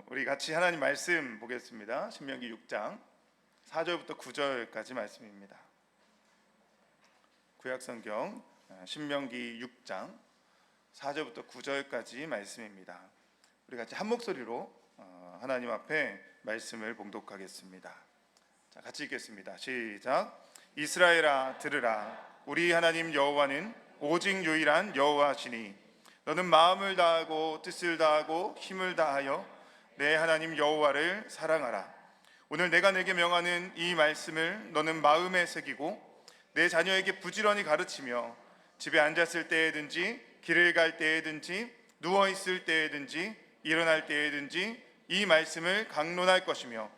우리 같이 하나님 말씀 보겠습니다. 신명기 6장 4절부터 9절까지 말씀입니다. 구약성경 신명기 6장 4절부터 9절까지 말씀입니다. 우리 같이 한 목소리로 하나님 앞에 말씀을 봉독하겠습니다. 자, 같이 읽겠습니다. 시작. 이스라엘아 들으라. 우리 하나님 여호와는 오직 유일한 여호와시니 너는 마음을 다하고 뜻을 다하고 힘을 다하여 내 하나님 여호와를 사랑하라. 오늘 내가 내게 명하는 이 말씀을 너는 마음에 새기고 내 자녀에게 부지런히 가르치며 집에 앉았을 때에든지 길을 갈 때에든지 누워 있을 때에든지 일어날 때에든지 이 말씀을 강론할 것이며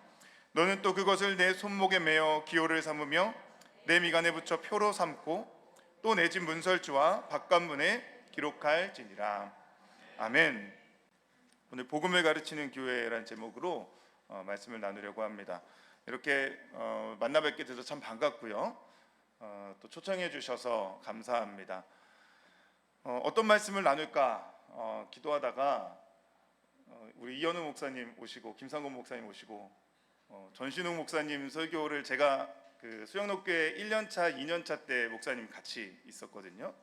너는 또 그것을 내 손목에 매어 기호를 삼으며 내 미간에 붙여 표로 삼고 또 내 집 문설주와 바깥문에 기록할지니라. 아멘. 오늘 복음을 가르치는 교회라는 제목으로 말씀을 나누려고 합니다. 이렇게 만나 뵙게 돼서 참 반갑고요. 또 초청해 주셔서 감사합니다. 어떤 말씀을 나눌까 기도하다가 우리 이현우 목사님 오시고 김상곤 목사님 오시고 전신웅 목사님 설교를 제가 그 수영록교회 1년차, 2년차 때 목사님 같이 있었거든요.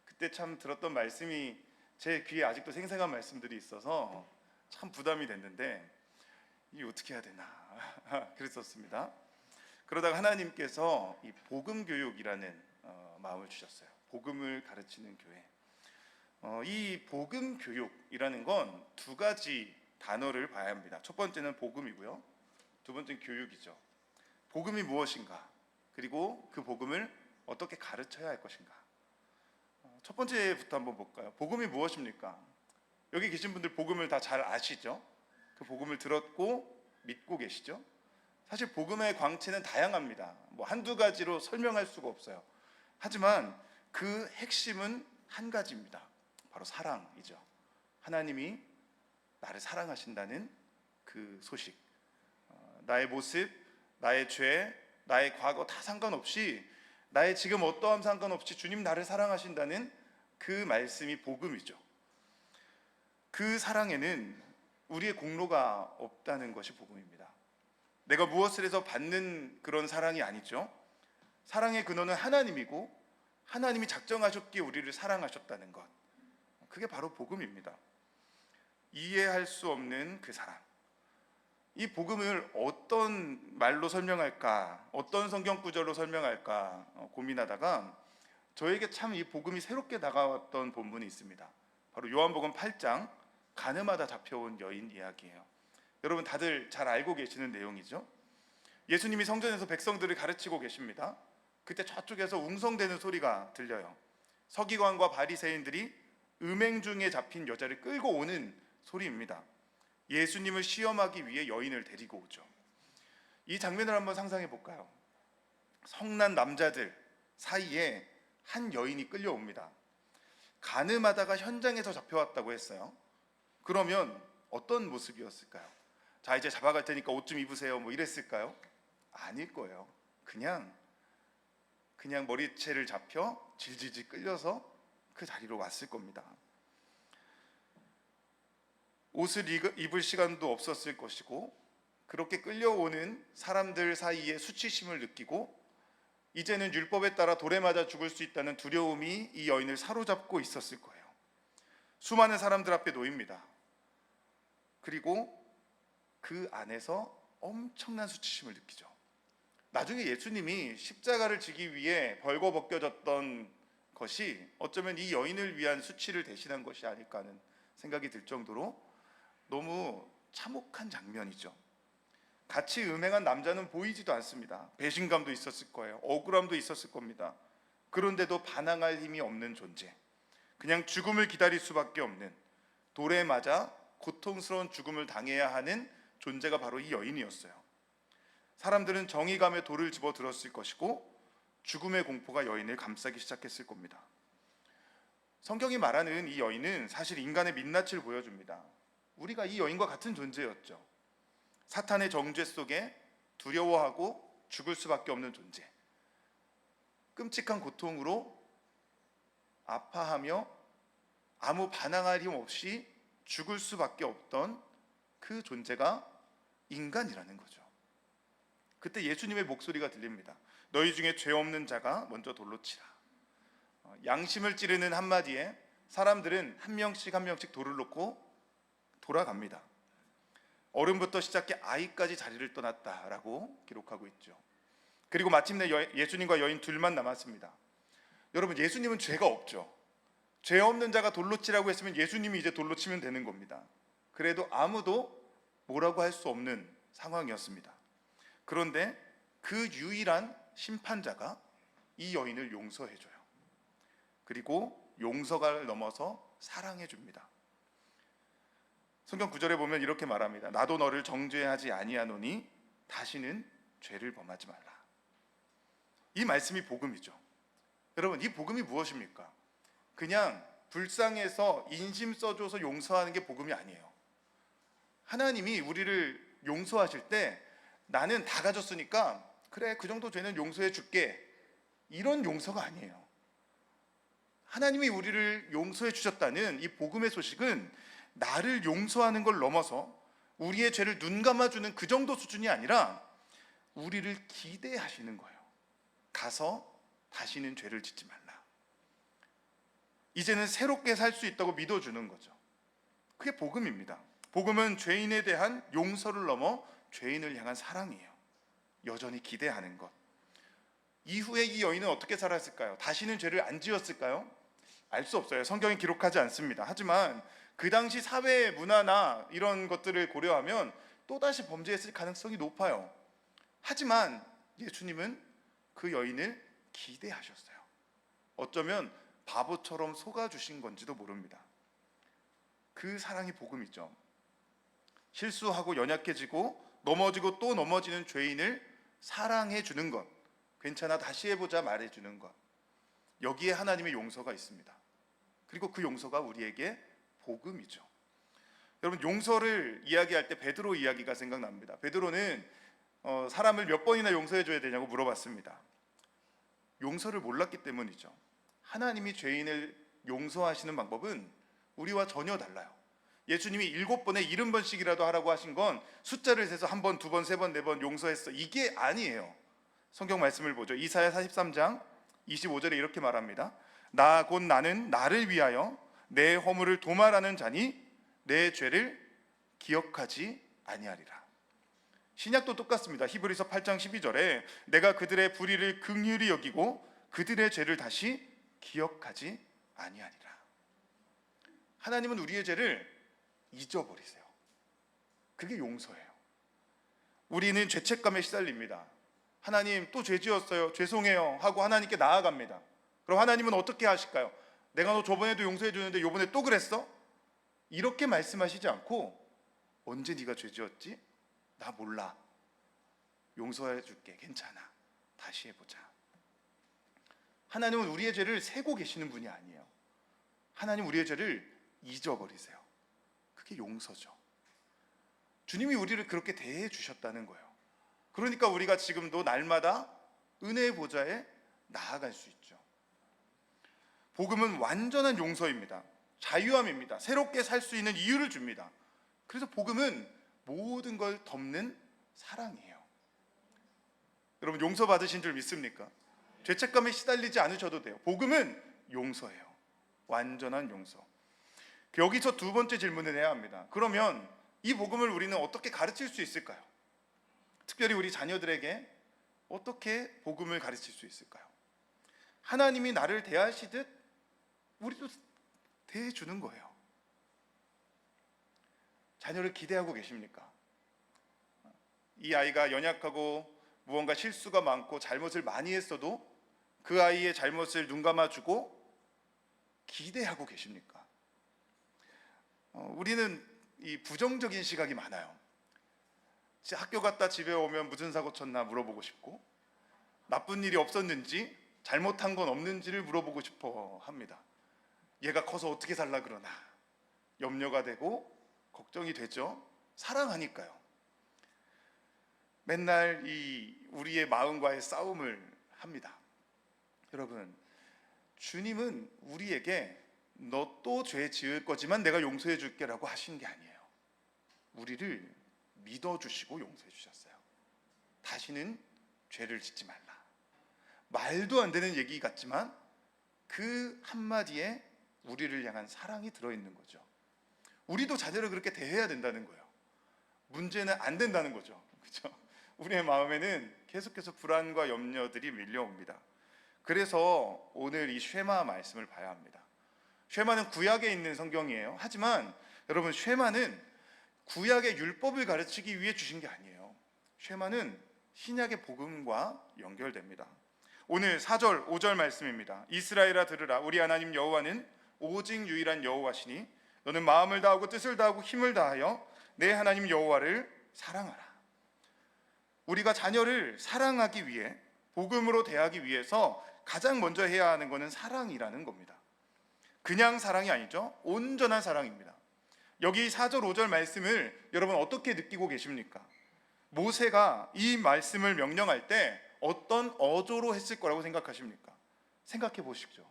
그때 참 들었던 말씀이 제 귀에 아직도 생생한 말씀들이 있어서 참 부담이 됐는데 이게 어떻게 해야 되나 그랬었습니다. 그러다가 하나님께서 이 복음 교육이라는 마음을 주셨어요. 복음을 가르치는 교회. 이 복음 교육이라는 건 두 가지 단어를 봐야 합니다. 첫 번째는 복음이고요. 두 번째는 교육이죠. 복음이 무엇인가? 그리고 그 복음을 어떻게 가르쳐야 할 것인가? 첫 번째부터 한번 볼까요? 복음이 무엇입니까? 여기 계신 분들 복음을 다 잘 아시죠? 그 복음을 들었고 믿고 계시죠? 사실 복음의 광채는 다양합니다. 뭐 한두 가지로 설명할 수가 없어요. 하지만 그 핵심은 한 가지입니다. 바로 사랑이죠. 하나님이 나를 사랑하신다는 그 소식. 나의 모습, 나의 죄, 나의 과거 다 상관없이 나의 지금 어떠함 상관없이 주님 나를 사랑하신다는 그 말씀이 복음이죠. 그 사랑에는 우리의 공로가 없다는 것이 복음입니다. 내가 무엇을 해서 받는 그런 사랑이 아니죠. 사랑의 근원은 하나님이고 하나님이 작정하셨기에 우리를 사랑하셨다는 것. 그게 바로 복음입니다. 이해할 수 없는 그 사랑. 이 복음을 어떤 말로 설명할까, 어떤 성경 구절로 설명할까 고민하다가 저에게 참 이 복음이 새롭게 다가왔던 본문이 있습니다. 바로 요한복음 8장 가늠하다 잡혀온 여인 이야기예요. 여러분 다들 잘 알고 계시는 내용이죠. 예수님이 성전에서 백성들을 가르치고 계십니다. 그때 저쪽에서 웅성대는 소리가 들려요. 서기관과 바리새인들이 음행 중에 잡힌 여자를 끌고 오는 소리입니다. 예수님을 시험하기 위해 여인을 데리고 오죠. 이 장면을 한번 상상해 볼까요? 성난 남자들 사이에 한 여인이 끌려옵니다. 간음하다가 현장에서 잡혀왔다고 했어요. 그러면 어떤 모습이었을까요? 자, 이제 잡아갈 테니까 옷 좀 입으세요 뭐 이랬을까요? 아닐 거예요. 그냥 머리채를 잡혀 질질질 끌려서 그 자리로 왔을 겁니다. 옷을 입을 시간도 없었을 것이고 그렇게 끌려오는 사람들 사이에 수치심을 느끼고 이제는 율법에 따라 돌에 맞아 죽을 수 있다는 두려움이 이 여인을 사로잡고 있었을 거예요. 수많은 사람들 앞에 놓입니다. 그리고 그 안에서 엄청난 수치심을 느끼죠. 나중에 예수님이 십자가를 지기 위해 벌거벗겨졌던 것이 어쩌면 이 여인을 위한 수치를 대신한 것이 아닐까 하는 생각이 들 정도로 너무 참혹한 장면이죠. 같이 음행한 남자는 보이지도 않습니다. 배신감도 있었을 거예요. 억울함도 있었을 겁니다. 그런데도 반항할 힘이 없는 존재, 그냥 죽음을 기다릴 수밖에 없는, 돌에 맞아 고통스러운 죽음을 당해야 하는 존재가 바로 이 여인이었어요. 사람들은 정의감에 돌을 집어 들었을 것이고 죽음의 공포가 여인을 감싸기 시작했을 겁니다. 성경이 말하는 이 여인은 사실 인간의 민낯을 보여줍니다. 우리가 이 여인과 같은 존재였죠. 사탄의 정죄 속에 두려워하고 죽을 수밖에 없는 존재, 끔찍한 고통으로 아파하며 아무 반항할 힘 없이 죽을 수밖에 없던 그 존재가 인간이라는 거죠. 그때 예수님의 목소리가 들립니다. 너희 중에 죄 없는 자가 먼저 돌로 치라. 양심을 찌르는 한마디에 사람들은 한 명씩 한 명씩 돌을 놓고 돌아갑니다. 어른부터 시작해 아이까지 자리를 떠났다라고 기록하고 있죠. 그리고 마침내 예수님과 여인 둘만 남았습니다. 여러분, 예수님은 죄가 없죠. 죄 없는 자가 돌로 치라고 했으면 예수님이 이제 돌로 치면 되는 겁니다. 그래도 아무도 뭐라고 할 수 없는 상황이었습니다. 그런데 그 유일한 심판자가 이 여인을 용서해줘요. 그리고 용서가 넘어서 사랑해줍니다. 성경 9절에 보면 이렇게 말합니다. 나도 너를 정죄하지 아니하노니 다시는 죄를 범하지 말라. 이 말씀이 복음이죠. 여러분, 이 복음이 무엇입니까? 그냥 불쌍해서 인심 써줘서 용서하는 게 복음이 아니에요. 하나님이 우리를 용서하실 때 나는 다 가졌으니까 그래, 그 정도 죄는 용서해 줄게, 이런 용서가 아니에요. 하나님이 우리를 용서해 주셨다는 이 복음의 소식은 나를 용서하는 걸 넘어서 우리의 죄를 눈 감아주는 그 정도 수준이 아니라 우리를 기대하시는 거예요. 가서 다시는 죄를 짓지 말라. 이제는 새롭게 살 수 있다고 믿어주는 거죠. 그게 복음입니다. 복음은 죄인에 대한 용서를 넘어 죄인을 향한 사랑이에요. 여전히 기대하는 것. 이후에 이 여인은 어떻게 살았을까요? 다시는 죄를 안 지었을까요? 알 수 없어요. 성경에 기록하지 않습니다. 하지만 그 당시 사회의 문화나 이런 것들을 고려하면 또다시 범죄했을 가능성이 높아요. 하지만 예수님은 그 여인을 기대하셨어요. 어쩌면 바보처럼 속아주신 건지도 모릅니다. 그 사랑이 복음이죠. 실수하고 연약해지고 넘어지고 또 넘어지는 죄인을 사랑해 주는 것, 괜찮아 다시 해보자 말해주는 것, 여기에 하나님의 용서가 있습니다. 그리고 그 용서가 우리에게 복음이죠. 여러분, 용서를 이야기할 때 베드로 이야기가 생각납니다. 베드로는 사람을 몇 번이나 용서해 줘야 되냐고 물어봤습니다. 용서를 몰랐기 때문이죠. 하나님이 죄인을 용서하시는 방법은 우리와 전혀 달라요. 예수님이 7번에 70번씩이라도 하라고 하신 건 숫자를 세서 1번, 2번, 3번, 4번 용서했어, 이게 아니에요. 성경 말씀을 보죠. 이사야 43장 25절에 이렇게 말합니다. 나 곧 나는 나를 위하여 내 허물을 도말하는 자니 내 죄를 기억하지 아니하리라. 신약도 똑같습니다. 히브리서 8장 12절에 내가 그들의 불의를 긍휼히 여기고 그들의 죄를 다시 기억하지 아니하리라. 하나님은 우리의 죄를 잊어버리세요. 그게 용서예요. 우리는 죄책감에 시달립니다. 하나님, 또 죄 지었어요, 죄송해요 하고 하나님께 나아갑니다. 그럼 하나님은 어떻게 하실까요? 내가 너 저번에도 용서해 줬는데 이번에 또 그랬어? 이렇게 말씀하시지 않고 언제 네가 죄 지었지? 나 몰라, 용서해 줄게, 괜찮아, 다시 해보자. 하나님은 우리의 죄를 세고 계시는 분이 아니에요. 하나님 우리의 죄를 잊어버리세요. 그게 용서죠. 주님이 우리를 그렇게 대해 주셨다는 거예요. 그러니까 우리가 지금도 날마다 은혜의 보좌에 나아갈 수 있죠. 복음은 완전한 용서입니다. 자유함입니다. 새롭게 살 수 있는 이유를 줍니다. 그래서 복음은 모든 걸 덮는 사랑이에요. 여러분, 용서 받으신 줄 믿습니까? 죄책감에 시달리지 않으셔도 돼요. 복음은 용서예요. 완전한 용서. 여기서 두 번째 질문을 해야 합니다. 그러면 이 복음을 우리는 어떻게 가르칠 수 있을까요? 특별히 우리 자녀들에게 어떻게 복음을 가르칠 수 있을까요? 하나님이 나를 대하시듯 우리도 대해주는 거예요. 자녀를 기대하고 계십니까? 이 아이가 연약하고 무언가 실수가 많고 잘못을 많이 했어도 그 아이의 잘못을 눈 감아주고 기대하고 계십니까? 우리는 이 부정적인 시각이 많아요. 학교 갔다 집에 오면 무슨 사고 쳤나 물어보고 싶고, 나쁜 일이 없었는지 잘못한 건 없는지를 물어보고 싶어 합니다. 얘가 커서 어떻게 살라 그러나 염려가 되고 걱정이 되죠. 사랑하니까요. 맨날 이 우리의 마음과의 싸움을 합니다. 여러분, 주님은 우리에게 너 또 죄 지을 거지만 내가 용서해 줄게 라고 하신 게 아니에요. 우리를 믿어주시고 용서해 주셨어요. 다시는 죄를 짓지 말라. 말도 안 되는 얘기 같지만 그 한마디에 우리를 향한 사랑이 들어있는 거죠. 우리도 자녀를 그렇게 대해야 된다는 거예요. 문제는 안 된다는 거죠. 그렇죠? 우리의 마음에는 계속해서 불안과 염려들이 밀려옵니다. 그래서 오늘 이 쉐마 말씀을 봐야 합니다. 쉐마는 구약에 있는 성경이에요. 하지만 여러분, 쉐마는 구약의 율법을 가르치기 위해 주신 게 아니에요. 쉐마는 신약의 복음과 연결됩니다. 오늘 4절 5절 말씀입니다. 이스라엘아 들으라. 우리 하나님 여호와는 오직 유일한 여호와시니 너는 마음을 다하고 뜻을 다하고 힘을 다하여 내 하나님 여호와를 사랑하라. 우리가 자녀를 사랑하기 위해, 복음으로 대하기 위해서 가장 먼저 해야 하는 것은 사랑이라는 겁니다. 그냥 사랑이 아니죠. 온전한 사랑입니다. 여기 4절 5절 말씀을 여러분 어떻게 느끼고 계십니까? 모세가 이 말씀을 명령할 때 어떤 어조로 했을 거라고 생각하십니까? 생각해 보시죠.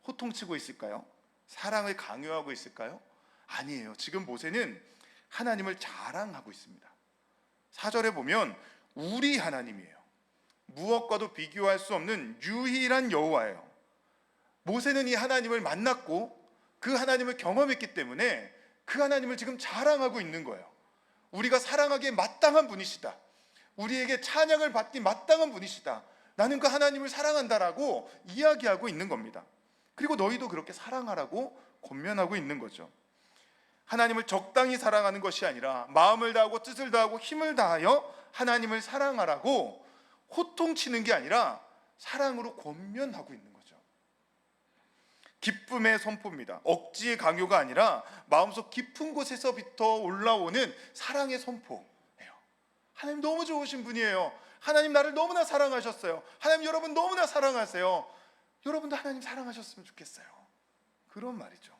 호통치고 있을까요? 사랑을 강요하고 있을까요? 아니에요. 지금 모세는 하나님을 자랑하고 있습니다. 4절에 보면 우리 하나님이에요. 무엇과도 비교할 수 없는 유일한 여호와예요. 모세는 이 하나님을 만났고 그 하나님을 경험했기 때문에 그 하나님을 지금 자랑하고 있는 거예요. 우리가 사랑하기에 마땅한 분이시다. 우리에게 찬양을 받기 마땅한 분이시다. 나는 그 하나님을 사랑한다라고 이야기하고 있는 겁니다. 그리고 너희도 그렇게 사랑하라고 권면하고 있는 거죠. 하나님을 적당히 사랑하는 것이 아니라 마음을 다하고 뜻을 다하고 힘을 다하여 하나님을 사랑하라고 호통치는 게 아니라 사랑으로 권면하고 있는 거죠. 기쁨의 선포입니다. 억지의 강요가 아니라 마음속 깊은 곳에서부터 올라오는 사랑의 선포예요. 하나님 너무 좋으신 분이에요. 하나님 나를 너무나 사랑하셨어요. 하나님 여러분 너무나 사랑하세요. 여러분도 하나님 사랑하셨으면 좋겠어요. 그런 말이죠.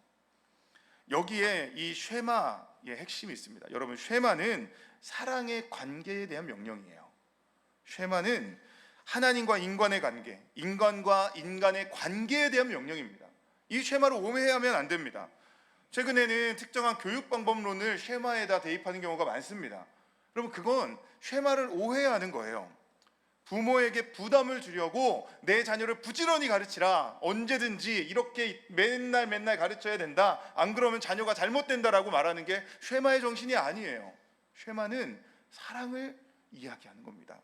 여기에 이 쉐마의 핵심이 있습니다. 여러분, 쉐마는 사랑의 관계에 대한 명령이에요. 쉐마는 하나님과 인간의 관계, 인간과 인간의 관계에 대한 명령입니다. 이 쉐마를 오해하면 안 됩니다. 최근에는 특정한 교육 방법론을 쉐마에다 대입하는 경우가 많습니다. 여러분, 그건 쉐마를 오해하는 거예요. 부모에게 부담을 주려고 내 자녀를 부지런히 가르치라, 언제든지 이렇게 맨날 가르쳐야 된다, 안 그러면 자녀가 잘못된다라고 말하는 게 쉐마의 정신이 아니에요. 쉐마는 사랑을 이야기하는 겁니다.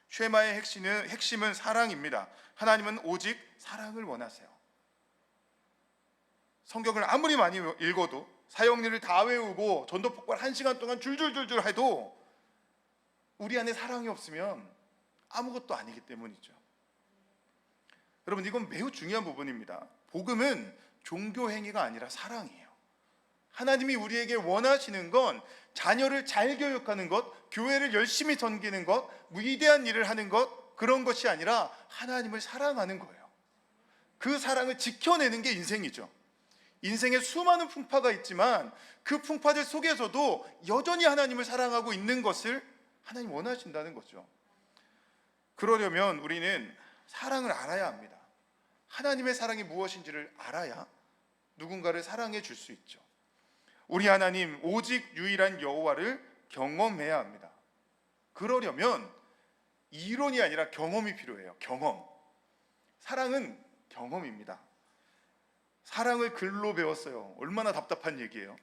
쉐마의 핵심은 사랑입니다. 하나님은 오직 사랑을 원하세요. 성경을 아무리 많이 읽어도, 사형리를 다 외우고 전도 폭발 1시간 동안 줄줄줄줄 해도 우리 안에 사랑이 없으면 아무것도 아니기 때문이죠. 여러분, 이건 매우 중요한 부분입니다. 복음은 종교 행위가 아니라 사랑이에요. 하나님이 우리에게 원하시는 건 자녀를 잘 교육하는 것, 교회를 열심히 섬기는 것, 위대한 일을 하는 것, 그런 것이 아니라 하나님을 사랑하는 거예요. 그 사랑을 지켜내는 게 인생이죠. 인생에 수많은 풍파가 있지만 그 풍파들 속에서도 여전히 하나님을 사랑하고 있는 것을 하나님 원하신다는 거죠. 그러려면 우리는 사랑을 알아야 합니다. 하나님의 사랑이 무엇인지를 알아야 누군가를 사랑해 줄 수 있죠. 우리 하나님 오직 유일한 여호와를 경험해야 합니다. 그러려면 이론이 아니라 경험이 필요해요. 경험. 사랑은 경험입니다. 사랑을 글로 배웠어요. 얼마나 답답한 얘기예요.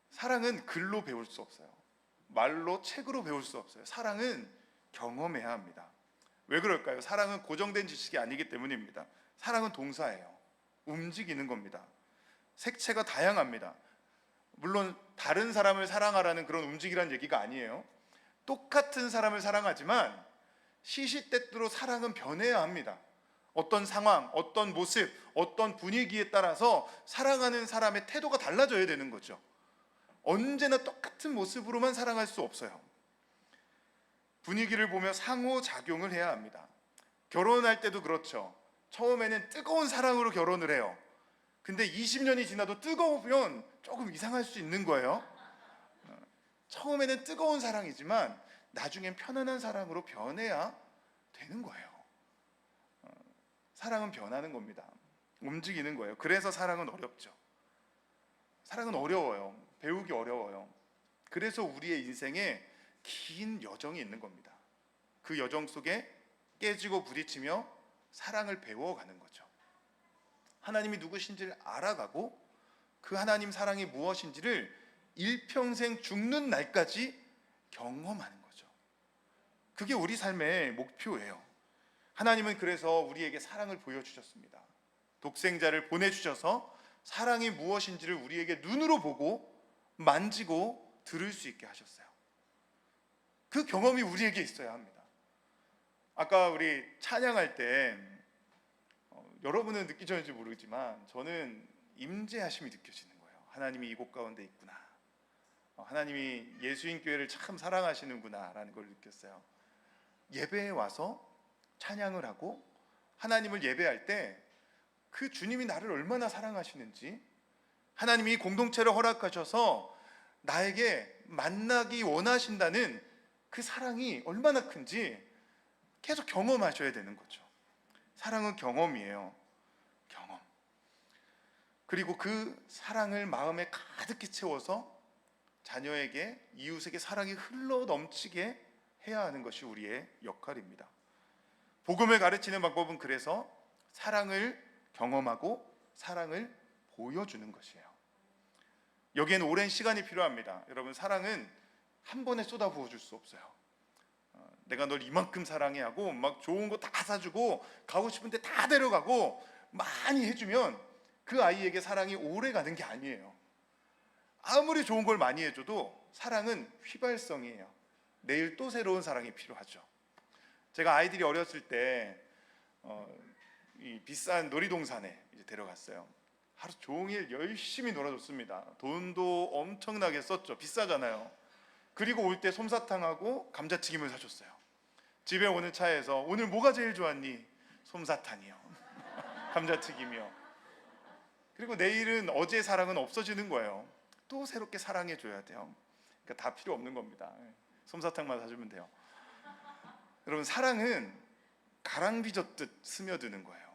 사랑은 글로 배울 수 없어요. 말로, 책으로 배울 수 없어요. 사랑은 경험해야 합니다. 왜 그럴까요? 사랑은 고정된 지식이 아니기 때문입니다. 사랑은 동사예요. 움직이는 겁니다. 색채가 다양합니다. 물론 다른 사람을 사랑하라는 그런 움직이라는 얘기가 아니에요. 똑같은 사람을 사랑하지만 시시때때로 사랑은 변해야 합니다. 어떤 상황, 어떤 모습, 어떤 분위기에 따라서 사랑하는 사람의 태도가 달라져야 되는 거죠. 언제나 똑같은 모습으로만 사랑할 수 없어요. 분위기를 보며 상호작용을 해야 합니다. 결혼할 때도 그렇죠. 처음에는 뜨거운 사랑으로 결혼을 해요. 근데 20년이 지나도 뜨거우면 조금 이상할 수 있는 거예요. 처음에는 뜨거운 사랑이지만 나중엔 편안한 사랑으로 변해야 되는 거예요. 사랑은 변하는 겁니다. 움직이는 거예요. 그래서 사랑은 어렵죠. 사랑은 어려워요. 배우기 어려워요. 그래서 우리의 인생에 긴 여정이 있는 겁니다. 그 여정 속에 깨지고 부딪히며 사랑을 배워가는 거죠. 하나님이 누구신지를 알아가고 그 하나님 사랑이 무엇인지를 일평생 죽는 날까지 경험하는 거죠. 그게 우리 삶의 목표예요. 하나님은 그래서 우리에게 사랑을 보여주셨습니다. 독생자를 보내주셔서 사랑이 무엇인지를 우리에게 눈으로 보고 만지고 들을 수 있게 하셨어요. 그 경험이 우리에게 있어야 합니다. 아까 우리 찬양할 때 여러분은 느끼셨는지 모르지만 저는 임재하심이 느껴지는 거예요. 하나님이 이곳 가운데 있구나. 하나님이 예수인 교회를 참 사랑하시는구나 라는 걸 느꼈어요. 예배에 와서 찬양을 하고 하나님을 예배할 때 그 주님이 나를 얼마나 사랑하시는지, 하나님이 공동체를 허락하셔서 나에게 만나기 원하신다는 그 사랑이 얼마나 큰지 계속 경험하셔야 되는 거죠. 사랑은 경험이에요. 경험. 그리고 그 사랑을 마음에 가득히 채워서 자녀에게, 이웃에게 사랑이 흘러 넘치게 해야 하는 것이 우리의 역할입니다. 복음을 가르치는 방법은 그래서 사랑을 경험하고 사랑을 보여주는 것이에요. 여기에는 오랜 시간이 필요합니다. 여러분, 사랑은 한 번에 쏟아 부어줄 수 없어요. 내가 널 이만큼 사랑해 하고 막 좋은 거 다 사주고 가고 싶은데 다 데려가고 많이 해주면 그 아이에게 사랑이 오래 가는 게 아니에요. 아무리 좋은 걸 많이 해줘도 사랑은 휘발성이에요. 내일 또 새로운 사랑이 필요하죠. 제가 아이들이 어렸을 때 이 비싼 놀이동산에 이제 데려갔어요. 하루 종일 열심히 놀아줬습니다. 돈도 엄청나게 썼죠. 비싸잖아요. 그리고 올 때 솜사탕하고 감자튀김을 사줬어요. 집에 오는 차에서 오늘 뭐가 제일 좋았니? 솜사탕이요. 감자튀김이요. 그리고 내일은 어제의 사랑은 없어지는 거예요. 또 새롭게 사랑해줘야 돼요. 그러니까 다 필요 없는 겁니다. 솜사탕만 사주면 돼요. 여러분, 사랑은 가랑비 젓듯 스며드는 거예요.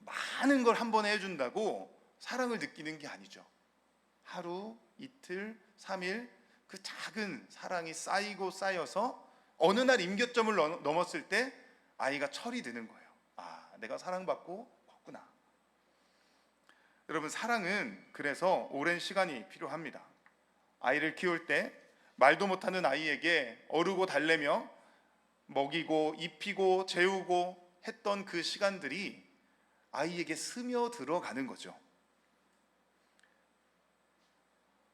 많은 걸 한 번에 해준다고 사랑을 느끼는 게 아니죠. 하루, 이틀, 3일 그 작은 사랑이 쌓이고 쌓여서 어느 날 임계점을 넘었을 때 아이가 철이 드는 거예요. 아, 내가 사랑받고 컸구나. 여러분, 사랑은 그래서 오랜 시간이 필요합니다. 아이를 키울 때 말도 못하는 아이에게 어르고 달래며 먹이고 입히고 재우고 했던 그 시간들이 아이에게 스며들어가는 거죠.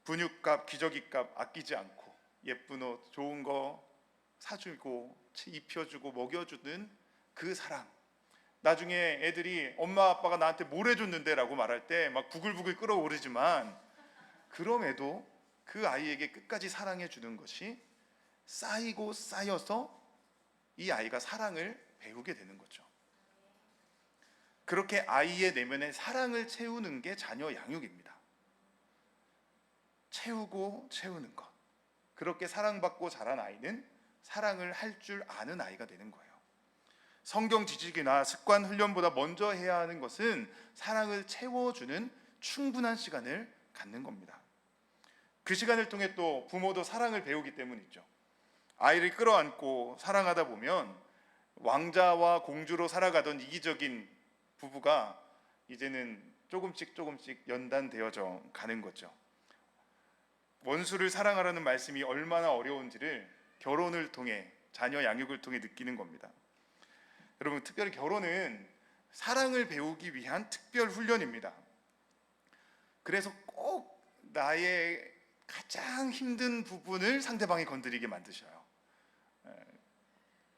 분유값, 기저귀값 아끼지 않고 예쁜 옷, 좋은 거 사주고 입혀주고 먹여주는 그 사랑. 나중에 애들이 엄마 아빠가 나한테 뭘 해줬는데 라고 말할 때 막 부글부글 끓어오르지만 그럼에도 그 아이에게 끝까지 사랑해 주는 것이 쌓이고 쌓여서 이 아이가 사랑을 배우게 되는 거죠. 그렇게 아이의 내면에 사랑을 채우는 게 자녀 양육입니다. 채우고 채우는 것. 그렇게 사랑받고 자란 아이는 사랑을 할 줄 아는 아이가 되는 거예요. 성경 지식이나 습관 훈련보다 먼저 해야 하는 것은 사랑을 채워주는 충분한 시간을 갖는 겁니다. 그 시간을 통해 또 부모도 사랑을 배우기 때문이죠. 아이를 끌어안고 사랑하다 보면 왕자와 공주로 살아가던 이기적인 부부가 이제는 조금씩 연단되어져 가는 거죠. 원수를 사랑하라는 말씀이 얼마나 어려운지를 결혼을 통해, 자녀 양육을 통해 느끼는 겁니다. 여러분, 특별히 결혼은 사랑을 배우기 위한 특별 훈련입니다. 그래서 꼭 나의 가장 힘든 부분을 상대방이 건드리게 만드셔요.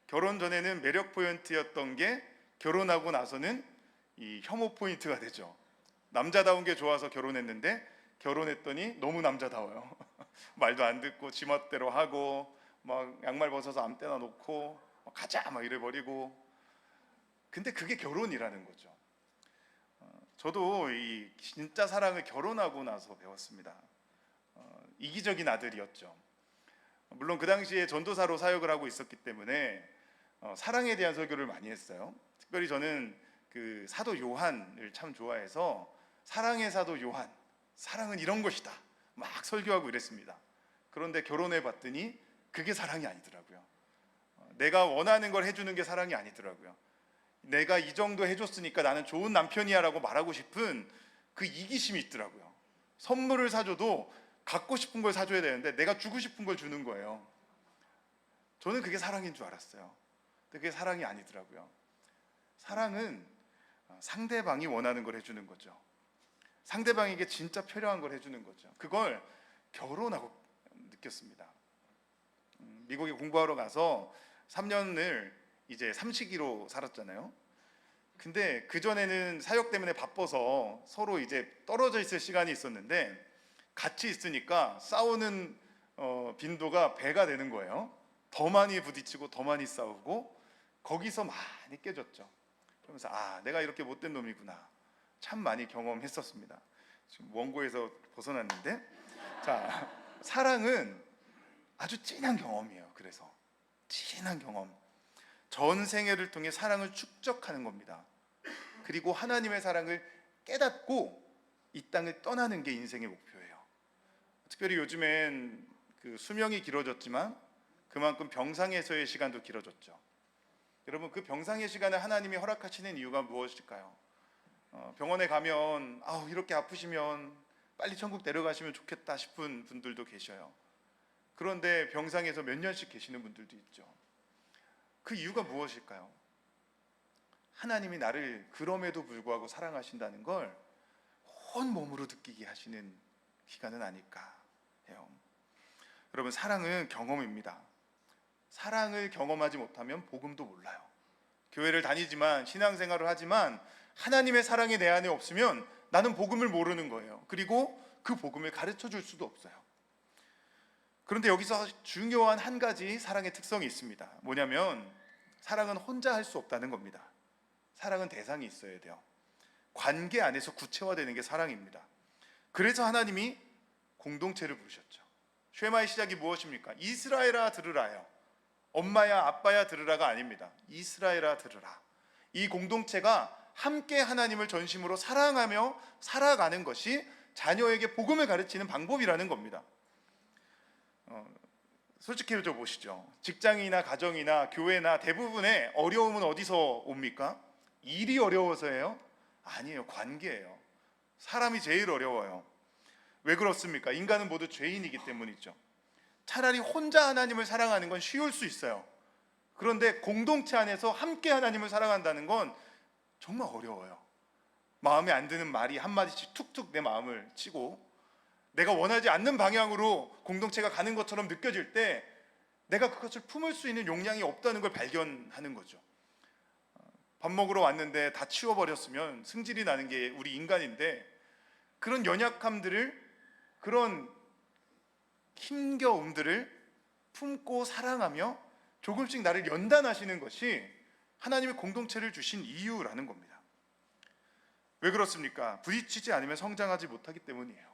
결혼 전에는 매력 포인트였던 게 결혼하고 나서는 이 혐오 포인트가 되죠. 남자다운 게 좋아서 결혼했는데 결혼했더니 너무 남자다워요. 말도 안 듣고 지멋대로 하고 막 양말 벗어서 아무 때나 놓고 가자 막 이래버리고. 근데 그게 결혼이라는 거죠. 저도 이 진짜 사랑을 결혼하고 나서 배웠습니다. 이기적인 아들이었죠. 물론 그 당시에 전도사로 사역을 하고 있었기 때문에 사랑에 대한 설교를 많이 했어요. 특별히 저는 그 사도 요한을 참 좋아해서 사랑의 사도 요한, 사랑은 이런 것이다 막 설교하고 이랬습니다. 그런데 결혼해 봤더니 그게 사랑이 아니더라고요. 내가 원하는 걸 해주는 게 사랑이 아니더라고요. 내가 이 정도 해줬으니까 나는 좋은 남편이야 라고 말하고 싶은 그 이기심이 있더라고요. 선물을 사줘도 갖고 싶은 걸 사줘야 되는데 내가 주고 싶은 걸 주는 거예요. 저는 그게 사랑인 줄 알았어요. 근데 그게 사랑이 아니더라고요. 사랑은 상대방이 원하는 걸 해주는 거죠. 상대방에게 진짜 필요한 걸 해주는 거죠. 그걸 결혼하고 느꼈습니다. 미국에 공부하러 가서 3년을 이제 삼식이로 살았잖아요. 근데 그전에는 사역 때문에 바빠서 서로 이제 떨어져 있을 시간이 있었는데 같이 있으니까 싸우는 빈도가 배가 되는 거예요. 더 많이 부딪히고 더 많이 싸우고 거기서 많이 깨졌죠. 그러면서 내가 이렇게 못된 놈이구나. 참 많이 경험했었습니다. 지금 원고에서 벗어났는데, 자, 사랑은 아주 진한 경험이에요. 그래서 진한 경험, 전생애를 통해 사랑을 축적하는 겁니다. 그리고 하나님의 사랑을 깨닫고 이 땅을 떠나는 게 인생의 목표예요. 특별히 요즘엔 그 수명이 길어졌지만 그만큼 병상에서의 시간도 길어졌죠. 여러분, 그 병상의 시간을 하나님이 허락하시는 이유가 무엇일까요? 병원에 가면 이렇게 아프시면 빨리 천국 데려가시면 좋겠다 싶은 분들도 계셔요. 그런데 병상에서 몇 년씩 계시는 분들도 있죠. 그 이유가 무엇일까요? 하나님이 나를 그럼에도 불구하고 사랑하신다는 걸 온몸으로 느끼게 하시는 기간은 아닐까 해요. 여러분, 사랑은 경험입니다. 사랑을 경험하지 못하면 복음도 몰라요. 교회를 다니지만 신앙생활을 하지만 하나님의 사랑이 내 안에 없으면 나는 복음을 모르는 거예요. 그리고 그 복음을 가르쳐 줄 수도 없어요. 그런데 여기서 중요한 한 가지 사랑의 특성이 있습니다. 뭐냐면 사랑은 혼자 할 수 없다는 겁니다. 사랑은 대상이 있어야 돼요. 관계 안에서 구체화되는 게 사랑입니다. 그래서 하나님이 공동체를 부르셨죠. 쉐마의 시작이 무엇입니까? 이스라엘아 들으라요. 엄마야 아빠야 들으라가 아닙니다. 이스라엘아 들으라. 이 공동체가 함께 하나님을 전심으로 사랑하며 살아가는 것이 자녀에게 복음을 가르치는 방법이라는 겁니다. 솔직해져 보시죠. 직장이나 가정이나 교회나 대부분의 어려움은 어디서 옵니까? 일이 어려워서예요? 아니에요. 관계예요. 사람이 제일 어려워요. 왜 그렇습니까? 인간은 모두 죄인이기 때문이죠. 차라리 혼자 하나님을 사랑하는 건 쉬울 수 있어요. 그런데 공동체 안에서 함께 하나님을 사랑한다는 건 정말 어려워요. 마음에 안 드는 말이 한마디씩 툭툭 내 마음을 치고 내가 원하지 않는 방향으로 공동체가 가는 것처럼 느껴질 때 내가 그것을 품을 수 있는 용량이 없다는 걸 발견하는 거죠. 밥 먹으러 왔는데 다 치워버렸으면 승질이 나는 게 우리 인간인데, 그런 연약함들을, 그런 힘겨움들을 품고 사랑하며 조금씩 나를 연단하시는 것이 하나님의 공동체를 주신 이유라는 겁니다. 왜 그렇습니까? 부딪히지 않으면 성장하지 못하기 때문이에요.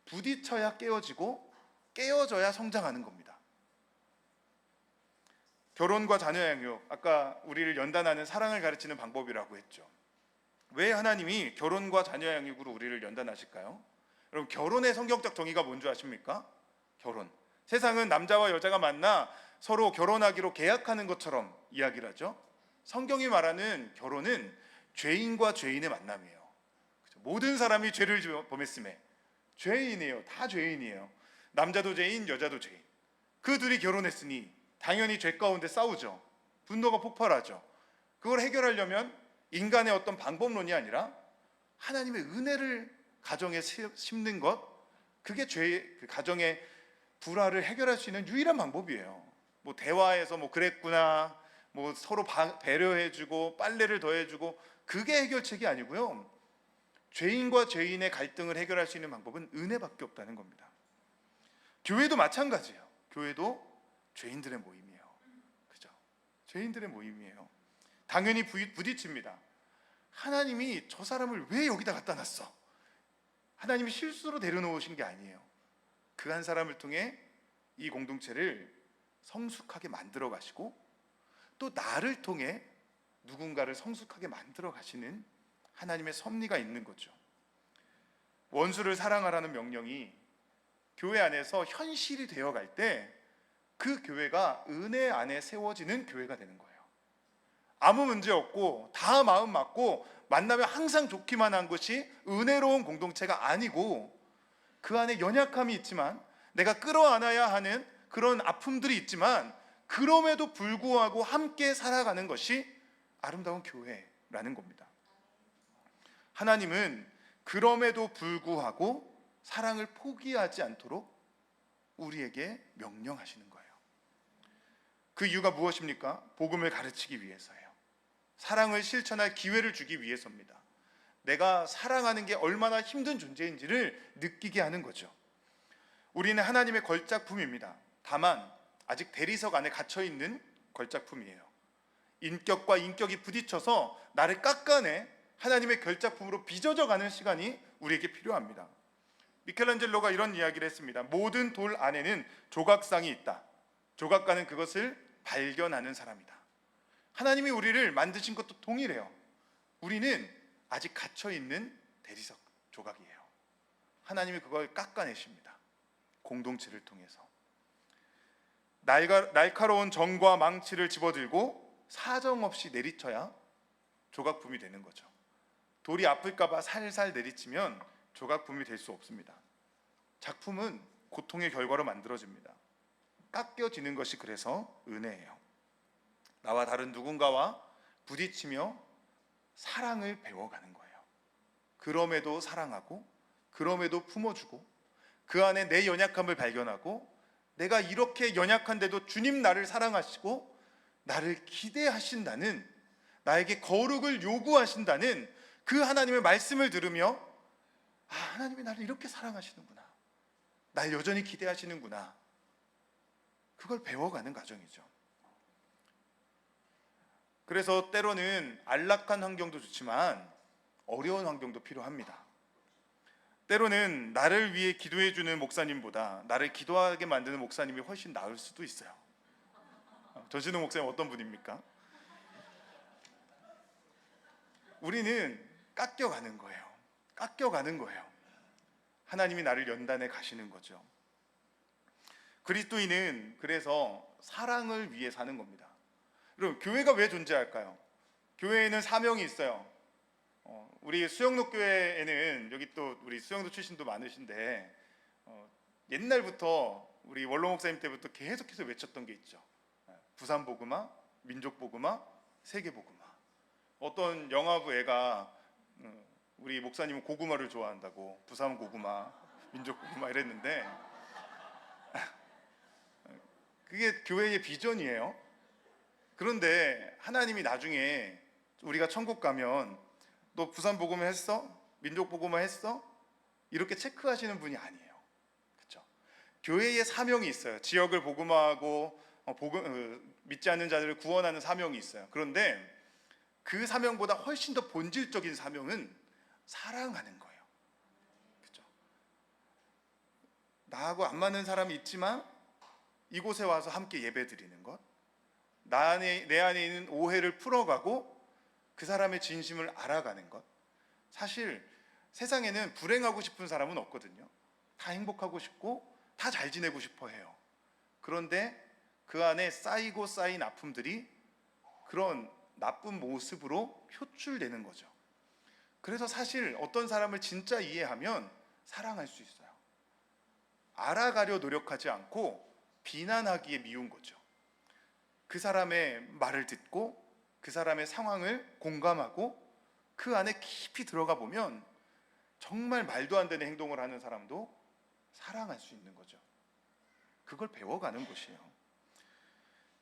부딪혀야 깨어지고 깨어져야 성장하는 겁니다. 결혼과 자녀 양육, 아까 우리를 연단하는 사랑을 가르치는 방법이라고 했죠. 왜 하나님이 결혼과 자녀 양육으로 우리를 연단하실까요? 여러분, 결혼의 성경적 정의가 뭔지 아십니까? 결혼, 세상은 남자와 여자가 만나 서로 결혼하기로 계약하는 것처럼 이야기를 하죠. 성경이 말하는 결혼은 죄인과 죄인의 만남이에요. 모든 사람이 죄를 범했음에 죄인이에요. 다 죄인이에요. 남자도 죄인, 여자도 죄인. 그 둘이 결혼했으니 당연히 죄 가운데 싸우죠. 분노가 폭발하죠. 그걸 해결하려면 인간의 어떤 방법론이 아니라 하나님의 은혜를 가정에 심는 것, 그게 그 가정의 불화를 해결할 수 있는 유일한 방법이에요. 뭐 대화해서 그랬구나, 서로 배려해주고 빨래를 더해주고, 그게 해결책이 아니고요. 죄인과 죄인의 갈등을 해결할 수 있는 방법은 은혜밖에 없다는 겁니다. 교회도 마찬가지예요. 교회도 죄인들의 모임이에요. 그죠? 죄인들의 모임이에요. 당연히 부딪힙니다. 하나님이 저 사람을 왜 여기다 갖다 놨어? 하나님이 실수로 데려놓으신 게 아니에요. 그 한 사람을 통해 이 공동체를 성숙하게 만들어 가시고, 또 나를 통해 누군가를 성숙하게 만들어 가시는 하나님의 섭리가 있는 거죠. 원수를 사랑하라는 명령이 교회 안에서 현실이 되어갈 때 그 교회가 은혜 안에 세워지는 교회가 되는 거예요. 아무 문제 없고 다 마음 맞고 만나면 항상 좋기만 한 것이 은혜로운 공동체가 아니고, 그 안에 연약함이 있지만 내가 끌어안아야 하는 그런 아픔들이 있지만 그럼에도 불구하고 함께 살아가는 것이 아름다운 교회라는 겁니다. 하나님은 그럼에도 불구하고 사랑을 포기하지 않도록 우리에게 명령하시는 거예요. 그 이유가 무엇입니까? 복음을 가르치기 위해서예요. 사랑을 실천할 기회를 주기 위해서입니다. 내가 사랑하는 게 얼마나 힘든 존재인지를 느끼게 하는 거죠. 우리는 하나님의 걸작품입니다. 다만 아직 대리석 안에 갇혀있는 걸작품이에요. 인격과 인격이 부딪혀서 나를 깎아내 하나님의 걸작품으로 빚어져가는 시간이 우리에게 필요합니다. 미켈란젤로가 이런 이야기를 했습니다. 모든 돌 안에는 조각상이 있다. 조각가는 그것을 발견하는 사람이다. 하나님이 우리를 만드신 것도 동일해요. 우리는 아직 갇혀있는 대리석 조각이에요. 하나님이 그걸 깎아내십니다. 공동체를 통해서. 날카로운 정과 망치를 집어들고 사정없이 내리쳐야 조각품이 되는 거죠. 돌이 아플까봐 살살 내리치면 조각품이 될 수 없습니다. 작품은 고통의 결과로 만들어집니다. 깎여지는 것이 그래서 은혜예요. 나와 다른 누군가와 부딪히며 사랑을 배워가는 거예요. 그럼에도 사랑하고, 그럼에도 품어주고, 그 안에 내 연약함을 발견하고, 내가 이렇게 연약한데도 주님 나를 사랑하시고 나를 기대하신다는, 나에게 거룩을 요구하신다는 그 하나님의 말씀을 들으며, 아, 하나님이 나를 이렇게 사랑하시는구나, 날 여전히 기대하시는구나, 그걸 배워가는 과정이죠. 그래서 때로는 안락한 환경도 좋지만 어려운 환경도 필요합니다. 때로는 나를 위해 기도해주는 목사님보다 나를 기도하게 만드는 목사님이 훨씬 나을 수도 있어요. 전신웅 목사님 어떤 분입니까? 우리는 깎여가는 거예요. 깎여가는 거예요. 하나님이 나를 연단해 가시는 거죠. 그리스도인은 그래서 사랑을 위해 사는 겁니다. 여러분, 교회가 왜 존재할까요? 교회에는 사명이 있어요. 우리 수영록 교회에는, 여기 또 우리 수영록 출신도 많으신데, 옛날부터 우리 원로 목사님 때부터 계속해서 외쳤던 게 있죠. 부산 복음화, 민족 복음화, 세계 복음화. 어떤 영화부 애가 우리 목사님은 고구마를 좋아한다고 부산 고구마, 민족 고구마 이랬는데, 그게 교회의 비전이에요. 그런데 하나님이 나중에 우리가 천국 가면 너 부산 복음화 했어? 민족 복음화 했어? 이렇게 체크하시는 분이 아니에요. 그렇죠? 교회의 사명이 있어요. 지역을 복음화하고 믿지 않는 자들을 구원하는 사명이 있어요. 그런데 그 사명보다 훨씬 더 본질적인 사명은 사랑하는 거예요. 그렇죠? 나하고 안 맞는 사람이 있지만 이곳에 와서 함께 예배드리는 것, 내 안에 있는 오해를 풀어가고 그 사람의 진심을 알아가는 것. 사실 세상에는 불행하고 싶은 사람은 없거든요. 다 행복하고 싶고 다 잘 지내고 싶어 해요. 그런데 그 안에 쌓이고 쌓인 아픔들이 그런 나쁜 모습으로 표출되는 거죠. 그래서 사실 어떤 사람을 진짜 이해하면 사랑할 수 있어요. 알아가려 노력하지 않고 비난하기에 미운 거죠. 그 사람의 말을 듣고 그 사람의 상황을 공감하고 그 안에 깊이 들어가 보면 정말 말도 안 되는 행동을 하는 사람도 사랑할 수 있는 거죠. 그걸 배워가는 것이에요.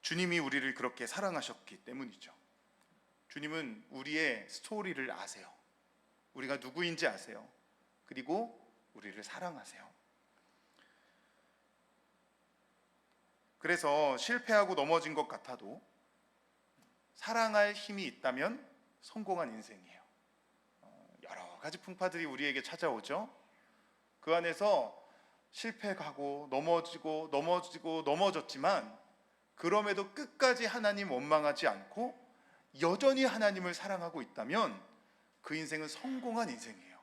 주님이 우리를 그렇게 사랑하셨기 때문이죠. 주님은 우리의 스토리를 아세요. 우리가 누구인지 아세요. 그리고 우리를 사랑하세요. 그래서 실패하고 넘어진 것 같아도 사랑할 힘이 있다면 성공한 인생이에요. 여러 가지 풍파들이 우리에게 찾아오죠. 그 안에서 실패하고 넘어졌지만 그럼에도 끝까지 하나님 원망하지 않고 여전히 하나님을 사랑하고 있다면 그 인생은 성공한 인생이에요.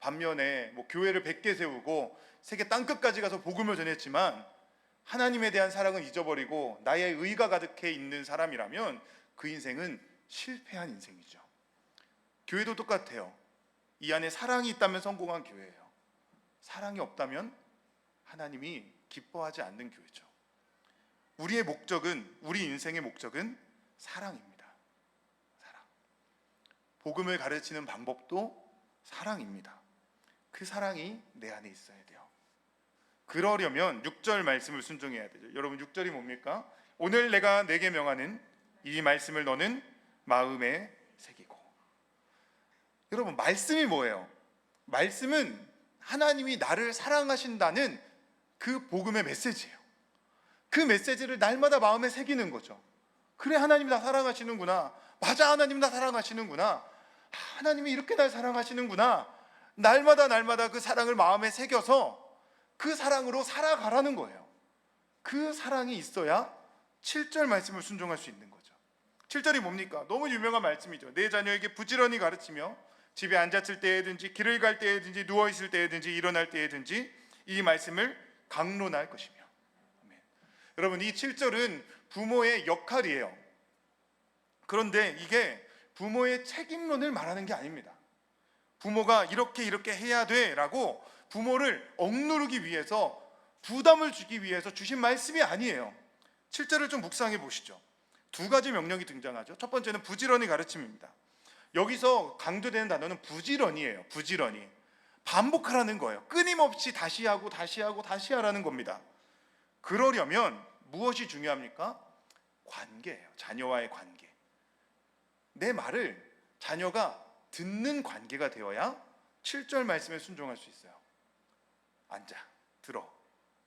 반면에 뭐 교회를 100개 세우고 세계 땅끝까지 가서 복음을 전했지만 하나님에 대한 사랑은 잊어버리고 나의 의가 가득해 있는 사람이라면 그 인생은 실패한 인생이죠. 교회도 똑같아요. 이 안에 사랑이 있다면 성공한 교회예요. 사랑이 없다면 하나님이 기뻐하지 않는 교회죠. 우리의 목적은, 우리 인생의 목적은 사랑입니다. 사랑. 복음을 가르치는 방법도 사랑입니다. 그 사랑이 내 안에 있어야 돼요. 그러려면 6절 말씀을 순종해야 되죠. 여러분 6절이 뭡니까? 오늘 내가 내게 명하는 이 말씀을 너는 마음에 새기고. 여러분 말씀이 뭐예요? 말씀은 하나님이 나를 사랑하신다는 그 복음의 메시지예요. 그 메시지를 날마다 마음에 새기는 거죠. 그래, 하나님이 나 사랑하시는구나. 맞아, 하나님 나 사랑하시는구나. 하나님이 이렇게 날 사랑하시는구나. 날마다 그 사랑을 마음에 새겨서 그 사랑으로 살아가라는 거예요. 그 사랑이 있어야 7절 말씀을 순종할 수 있는 거죠. 7절이 뭡니까? 너무 유명한 말씀이죠. 내 자녀에게 부지런히 가르치며 집에 앉았을 때에든지 길을 갈 때에든지 누워있을 때에든지 일어날 때에든지 이 말씀을 강론할 것이며. 아멘. 여러분 이 7절은 부모의 역할이에요. 그런데 이게 부모의 책임론을 말하는 게 아닙니다. 부모가 이렇게 해야 돼 라고 부모를 억누르기 위해서, 부담을 주기 위해서 주신 말씀이 아니에요. 7절을 좀 묵상해 보시죠. 두 가지 명령이 등장하죠. 첫 번째는 부지런히 가르침입니다. 여기서 강조되는 단어는 부지런히예요. 부지런히 반복하라는 거예요. 끊임없이 다시 하고 다시 하라는 겁니다. 그러려면 무엇이 중요합니까? 관계예요. 자녀와의 관계. 내 말을 자녀가 듣는 관계가 되어야 7절 말씀에 순종할 수 있어요. 앉아, 들어,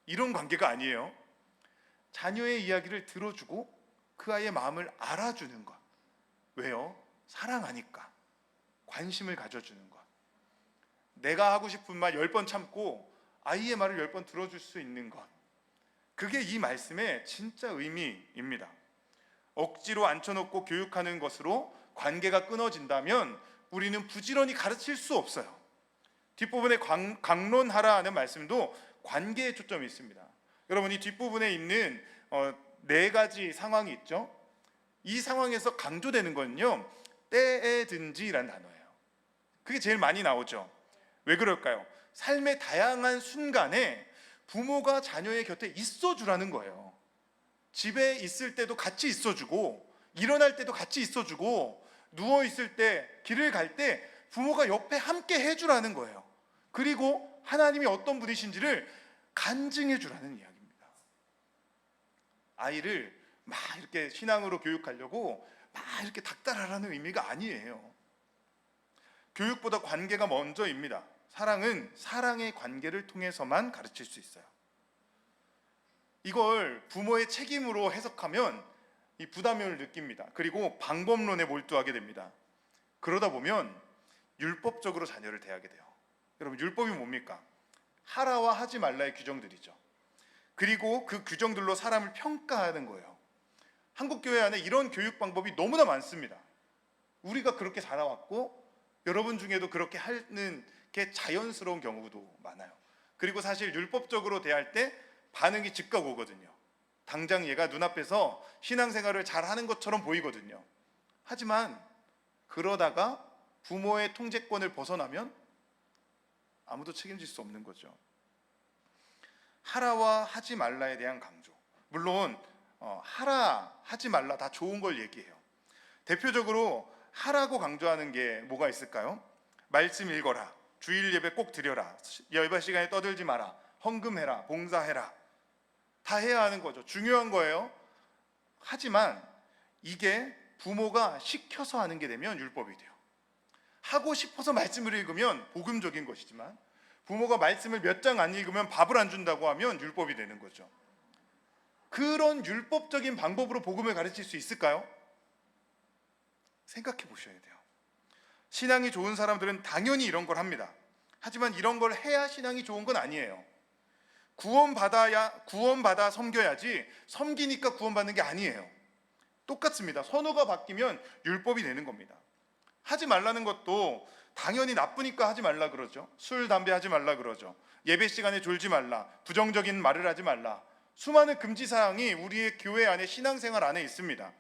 이런 관계가 아니에요. 자녀의 이야기를 들어주고 그 아이의 마음을 알아주는 것. 왜요? 사랑하니까. 관심을 가져주는 것. 내가 하고 싶은 말 10번 참고 아이의 말을 10번 들어줄 수 있는 것. 그게 이 말씀의 진짜 의미입니다. 억지로 앉혀놓고 교육하는 것으로 관계가 끊어진다면 우리는 부지런히 가르칠 수 없어요. 뒷부분에 강론하라 하는 말씀도 관계에 초점이 있습니다. 여러분 이 뒷부분에 있는 4가지 상황이 있죠. 이 상황에서 강조되는 건요, 때에든지라는 단어예요. 그게 제일 많이 나오죠. 왜 그럴까요? 삶의 다양한 순간에 부모가 자녀의 곁에 있어주라는 거예요. 집에 있을 때도 같이 있어주고, 일어날 때도 같이 있어주고, 누워있을 때, 길을 갈 때 부모가 옆에 함께 해주라는 거예요. 그리고 하나님이 어떤 분이신지를 간증해 주라는 이야기입니다. 아이를 막 이렇게 신앙으로 교육하려고 막 이렇게 닥달하라는 의미가 아니에요. 교육보다 관계가 먼저입니다. 사랑은 사랑의 관계를 통해서만 가르칠 수 있어요. 이걸 부모의 책임으로 해석하면 이 부담을 느낍니다. 그리고 방법론에 몰두하게 됩니다. 그러다 보면 율법적으로 자녀를 대하게 돼요. 여러분 율법이 뭡니까? 하라와 하지 말라의 규정들이죠. 그리고 그 규정들로 사람을 평가하는 거예요. 한국 교회 안에 이런 교육 방법이 너무나 많습니다. 우리가 그렇게 자라왔고 여러분 중에도 그렇게 하는 게 자연스러운 경우도 많아요. 그리고 사실 율법적으로 대할 때 반응이 즉각 오거든요. 당장 얘가 눈앞에서 신앙생활을 잘하는 것처럼 보이거든요. 하지만 그러다가 부모의 통제권을 벗어나면 아무도 책임질 수 없는 거죠. 하라와 하지 말라에 대한 강조. 물론 하라, 하지 말라 다 좋은 걸 얘기해요. 대표적으로 하라고 강조하는 게 뭐가 있을까요? 말씀 읽어라, 주일 예배 꼭 드려라, 예배 시간에 떠들지 마라, 헌금해라, 봉사해라. 다 해야 하는 거죠. 중요한 거예요. 하지만 이게 부모가 시켜서 하는 게 되면 율법이 돼요. 하고 싶어서 말씀을 읽으면 복음적인 것이지만 부모가 말씀을 몇 장 안 읽으면 밥을 안 준다고 하면 율법이 되는 거죠. 그런 율법적인 방법으로 복음을 가르칠 수 있을까요? 생각해 보셔야 돼요. 신앙이 좋은 사람들은 당연히 이런 걸 합니다. 하지만 이런 걸 해야 신앙이 좋은 건 아니에요. 구원받아 섬겨야지 섬기니까 구원받는 게 아니에요. 똑같습니다. 선호가 바뀌면 율법이 되는 겁니다. 하지 말라는 것도 당연히 나쁘니까 하지 말라 그러죠. 술, 담배 하지 말라 그러죠. 예배 시간에 졸지 말라, 부정적인 말을 하지 말라. 수많은 금지 사항이 우리의 교회 안에, 신앙생활 안에 있습니다.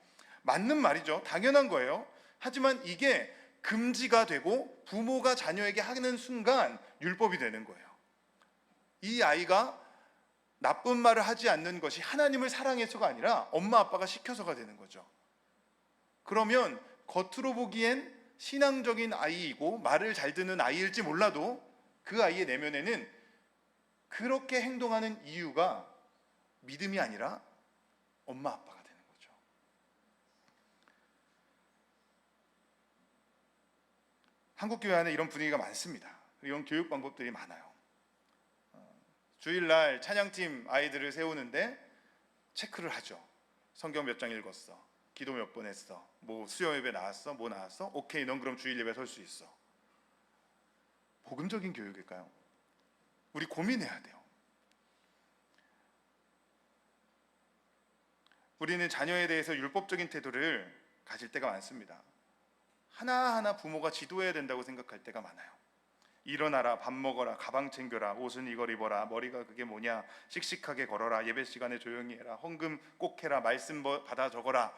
맞는 말이죠. 당연한 거예요. 하지만 이게 금지가 되고 부모가 자녀에게 하는 순간 율법이 되는 거예요. 이 아이가 나쁜 말을 하지 않는 것이 하나님을 사랑해서가 아니라 엄마 아빠가 시켜서가 되는 거죠. 그러면 겉으로 보기엔 신앙적인 아이이고 말을 잘 듣는 아이일지 몰라도 그 아이의 내면에는 그렇게 행동하는 이유가 믿음이 아니라 엄마 아빠가 되는 거죠. 한국 교회 안에 이런 분위기가 많습니다. 이런 교육 방법들이 많아요. 주일날 찬양팀 아이들을 세우는데 체크를 하죠. 성경 몇 장 읽었어, 기도 몇 번 했어, 뭐 수요 예배 나왔어, 뭐 나왔어, 오케이, 넌 그럼 주일 예배 설 수 있어. 복음적인 교육일까요? 우리 고민해야 돼요. 우리는 자녀에 대해서 율법적인 태도를 가질 때가 많습니다. 하나하나 부모가 지도해야 된다고 생각할 때가 많아요. 일어나라, 밥 먹어라, 가방 챙겨라, 옷은 이걸 입어라, 머리가 그게 뭐냐, 씩씩하게 걸어라, 예배 시간에 조용히 해라, 헌금 꼭 해라, 말씀 받아 적어라.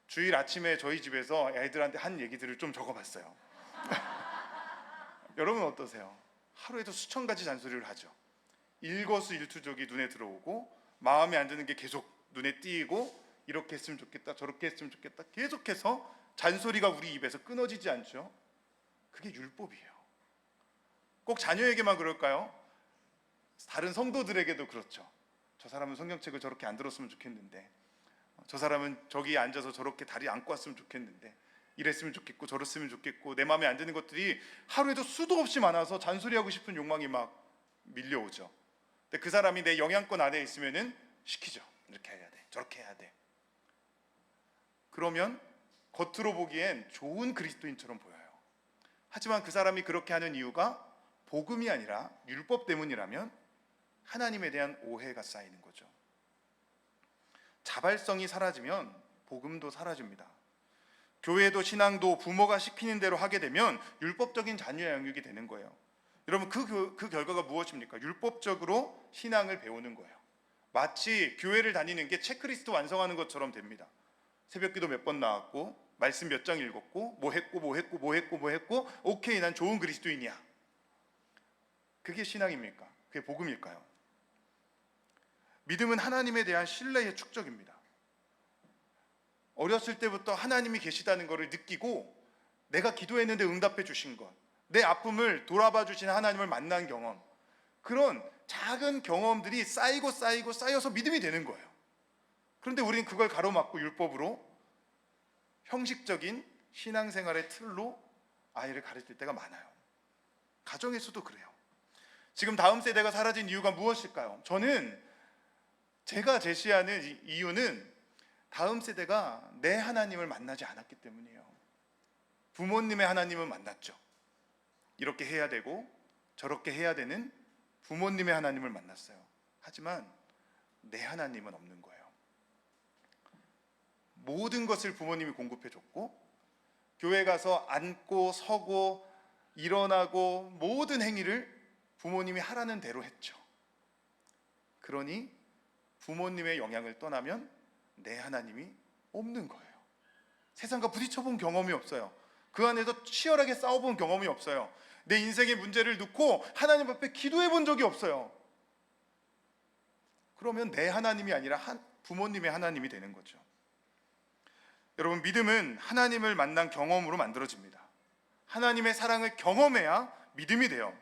주일 아침에 저희 집에서 애들한테 한 얘기들을 좀 적어봤어요. 여러분 어떠세요? 하루에도 수천 가지 잔소리를 하죠. 일거수일투족이 눈에 들어오고 마음에 안 드는 게 계속 눈에 띄고 이렇게 했으면 좋겠다, 저렇게 했으면 좋겠다, 계속해서 잔소리가 우리 입에서 끊어지지 않죠. 그게 율법이에요. 꼭 자녀에게만 그럴까요? 다른 성도들에게도 그렇죠. 저 사람은 성경책을 저렇게 안 들었으면 좋겠는데, 저 사람은 저기 앉아서 저렇게 다리 안고 왔으면 좋겠는데, 이랬으면 좋겠고 저랬으면 좋겠고, 내 마음에 안 드는 것들이 하루에도 수도 없이 많아서 잔소리하고 싶은 욕망이 막 밀려오죠. 근데 그 사람이 내 영향권 안에 있으면은 시키죠. 이렇게 해야 돼, 저렇게 해야 돼. 그러면 겉으로 보기엔 좋은 그리스도인처럼 보여요. 하지만 그 사람이 그렇게 하는 이유가 복음이 아니라 율법 때문이라면 하나님에 대한 오해가 쌓이는 거죠. 자발성이 사라지면 복음도 사라집니다. 교회도 신앙도 부모가 시키는 대로 하게 되면 율법적인 자녀 양육이 되는 거예요. 여러분 그 결과가 무엇입니까? 율법적으로 신앙을 배우는 거예요. 마치 교회를 다니는 게 체크리스트 완성하는 것처럼 됩니다. 새벽기도 몇 번 나왔고, 말씀 몇 장 읽었고, 뭐 했고, 오케이, 난 좋은 그리스도인이야. 그게 신앙입니까? 그게 복음일까요? 믿음은 하나님에 대한 신뢰의 축적입니다. 어렸을 때부터 하나님이 계시다는 것을 느끼고, 내가 기도했는데 응답해 주신 것, 내 아픔을 돌아봐 주신 하나님을 만난 경험, 그런 작은 경험들이 쌓여서 믿음이 되는 거예요. 그런데 우리는 그걸 가로막고 율법으로 형식적인 신앙생활의 틀로 아이를 가르칠 때가 많아요. 가정에서도 그래요. 지금 다음 세대가 사라진 이유가 무엇일까요? 저는 제가 제시하는 이유는 다음 세대가 내 하나님을 만나지 않았기 때문이에요. 부모님의 하나님은 만났죠. 이렇게 해야 되고 저렇게 해야 되는 부모님의 하나님을 만났어요. 하지만 내 하나님은 없는 거예요. 모든 것을 부모님이 공급해 줬고, 교회 가서 앉고 서고 일어나고 모든 행위를 부모님이 하라는 대로 했죠. 그러니 부모님의 영향을 떠나면 내 하나님이 없는 거예요. 세상과 부딪혀본 경험이 없어요. 그 안에서 치열하게 싸워본 경험이 없어요. 내 인생의 문제를 놓고 하나님 앞에 기도해 본 적이 없어요. 그러면 내 하나님이 아니라 부모님의 하나님이 되는 거죠. 여러분, 믿음은 하나님을 만난 경험으로 만들어집니다. 하나님의 사랑을 경험해야 믿음이 돼요.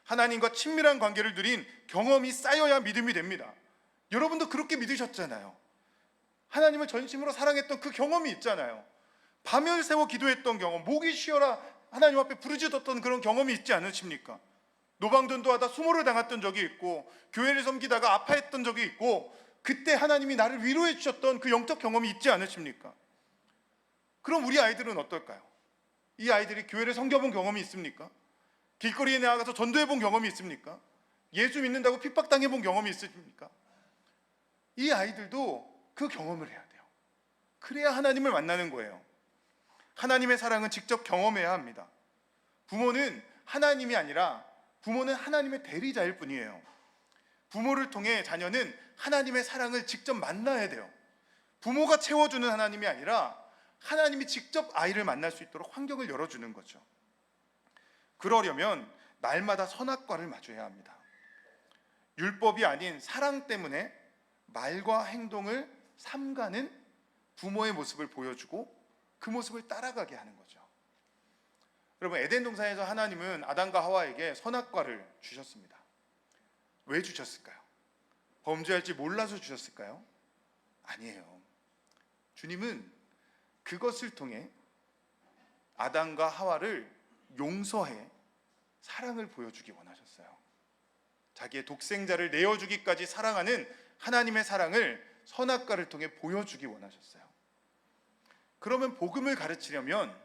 하나님과 친밀한 관계를 누린 경험이 쌓여야 믿음이 됩니다. 여러분도 그렇게 믿으셨잖아요. 하나님을 전심으로 사랑했던 그 경험이 있잖아요. 밤을 새워 기도했던 경험, 목이 쉬어라 하나님 앞에 부르짖었던 그런 경험이 있지 않으십니까? 노방전도하다 수모를 당했던 적이 있고, 교회를 섬기다가 아파했던 적이 있고, 그때 하나님이 나를 위로해 주셨던 그 영적 경험이 있지 않으십니까? 그럼 우리 아이들은 어떨까요? 이 아이들이 교회를 섬겨본 경험이 있습니까? 길거리에 나가서 전도해 본 경험이 있습니까? 예수 믿는다고 핍박당해 본 경험이 있습니까? 이 아이들도 그 경험을 해야 돼요. 그래야 하나님을 만나는 거예요. 하나님의 사랑은 직접 경험해야 합니다. 부모는 하나님이 아니라 부모는 하나님의 대리자일 뿐이에요. 부모를 통해 자녀는 하나님의 사랑을 직접 만나야 돼요. 부모가 채워주는 하나님이 아니라 하나님이 직접 아이를 만날 수 있도록 환경을 열어주는 거죠. 그러려면 날마다 선악과를 마주해야 합니다. 율법이 아닌 사랑 때문에 말과 행동을 삼가는 부모의 모습을 보여주고 그 모습을 따라가게 하는 거죠. 여러분, 에덴 동산에서 하나님은 아담과 하와에게 선악과를 주셨습니다. 왜 주셨을까요? 범죄할지 몰라서 주셨을까요? 아니에요. 주님은 그것을 통해 아담과 하와를 용서해 사랑을 보여주기 원하셨어요. 자기의 독생자를 내어주기까지 사랑하는 하나님의 사랑을 선악과를 통해 보여주기 원하셨어요. 그러면 복음을 가르치려면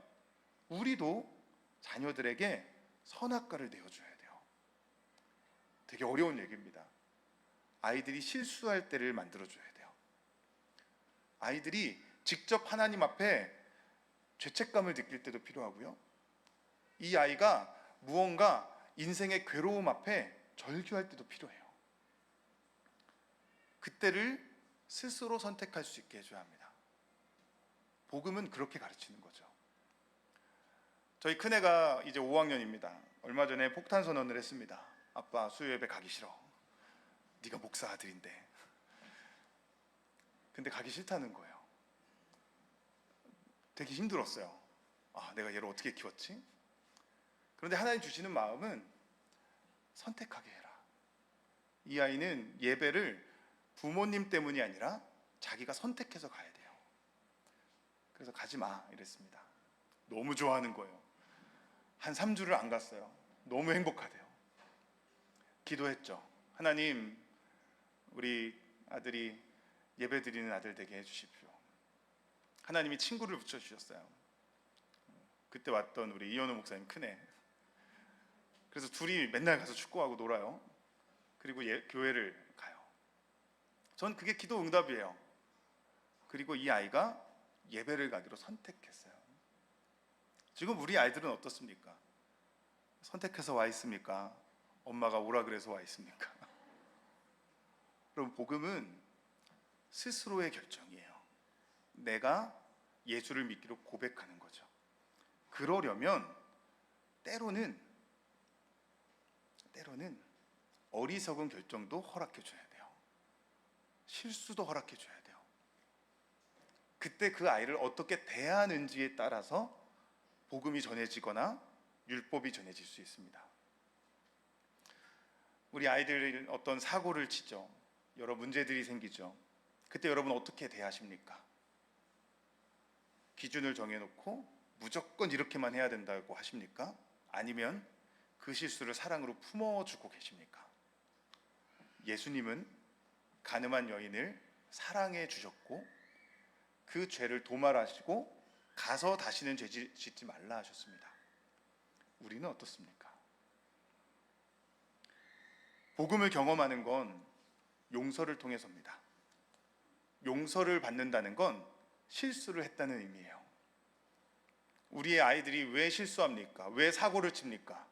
우리도 자녀들에게 선악과를 내어줘야 돼요. 되게 어려운 얘기입니다. 아이들이 실수할 때를 만들어줘야 돼요. 아이들이 직접 하나님 앞에 죄책감을 느낄 때도 필요하고요. 이 아이가 무언가 인생의 괴로움 앞에 절규할 때도 필요해요. 그때를 스스로 선택할 수 있게 해줘야 합니다. 복음은 그렇게 가르치는 거죠. 저희 큰애가 이제 5학년입니다. 얼마 전에 폭탄 선언을 했습니다. 아빠, 수요 예배 가기 싫어. 네가 목사 아들인데. 근데 가기 싫다는 거예요. 되게 힘들었어요. 아, 내가 얘를 어떻게 키웠지? 그런데 하나님 주시는 마음은 선택하게 해라. 이 아이는 예배를 부모님 때문이 아니라 자기가 선택해서 가야 돼요. 그래서 가지 마 이랬습니다. 너무 좋아하는 거예요. 한 3주를 안 갔어요. 너무 행복하대요. 기도했죠. 하나님, 우리 아들이 예배 드리는 아들 되게 해주십시오. 하나님이 친구를 붙여주셨어요. 그때 왔던 우리 이현우 목사님 큰애. 그래서 둘이 맨날 가서 축구하고 놀아요. 그리고 교회를 가요. 전 그게 기도 응답이에요. 그리고 이 아이가 예배를 가기로 선택했어요. 지금 우리 아이들은 어떻습니까? 선택해서 와 있습니까? 엄마가 오라 그래서 와 있습니까? 그럼 복음은 스스로의 결정이에요. 내가 예수를 믿기로 고백하는 거죠. 그러려면 때로는 어리석은 결정도 허락해 줘야 돼요. 실수도 허락해 줘야 돼요. 그때 그 아이를 어떻게 대하는지에 따라서 복음이 전해지거나 율법이 전해질 수 있습니다. 우리 아이들이 어떤 사고를 치죠. 여러 문제들이 생기죠. 그때 여러분 어떻게 대하십니까? 기준을 정해놓고 무조건 이렇게만 해야 된다고 하십니까? 아니면 그 실수를 사랑으로 품어주고 계십니까? 예수님은 가늠한 여인을 사랑해 주셨고 그 죄를 도말하시고 가서 다시는 죄 짓지 말라 하셨습니다. 우리는 어떻습니까? 복음을 경험하는 건 용서를 통해서입니다. 용서를 받는다는 건 실수를 했다는 의미예요. 우리의 아이들이 왜 실수합니까? 왜 사고를 칩니까?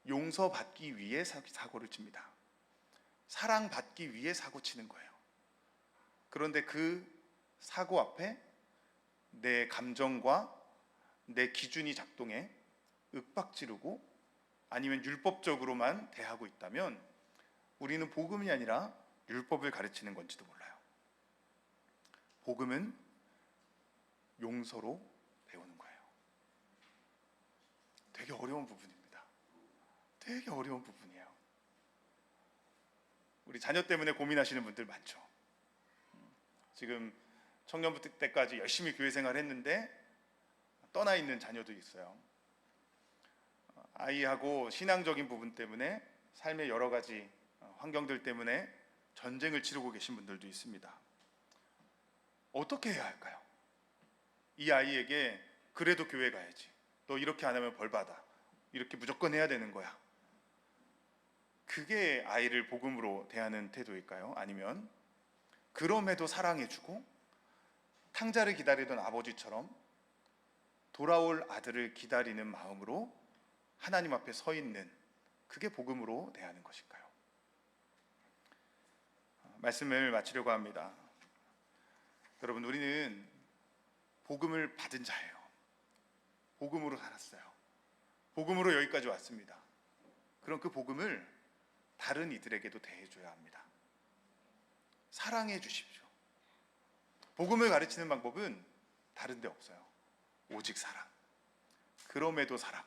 용서받기 위해 사고를 칩니다. 사랑받기 위해 사고 치는 거예요. 그런데 그 사고 앞에 내 감정과 내 기준이 작동해 윽박지르고 아니면 율법적으로만 대하고 있다면 우리는 복음이 아니라 율법을 가르치는 건지도 몰라요. 복음은 용서로 배우는 거예요. 되게 어려운 부분입니다. 되게 어려운 부분이에요. 우리 자녀 때문에 고민하시는 분들 많죠. 지금 청년부 때까지 열심히 교회 생활했는데 떠나 있는 자녀도 있어요. 아이하고 신앙적인 부분 때문에 삶의 여러 가지 환경들 때문에 전쟁을 치르고 계신 분들도 있습니다. 어떻게 해야 할까요? 이 아이에게 그래도 교회 가야지. 너 이렇게 안 하면 벌 받아. 이렇게 무조건 해야 되는 거야. 그게 아이를 복음으로 대하는 태도일까요? 아니면 그럼에도 사랑해주고 탕자를 기다리던 아버지처럼 돌아올 아들을 기다리는 마음으로 하나님 앞에 서 있는, 그게 복음으로 대하는 것일까요? 말씀을 마치려고 합니다. 여러분, 우리는 복음을 받은 자예요. 복음으로 살았어요. 복음으로 여기까지 왔습니다. 그럼 그 복음을 다른 이들에게도 대해줘야 합니다. 사랑해 주십시오. 복음을 가르치는 방법은 다른 데 없어요. 오직 사랑. 그럼에도 사랑.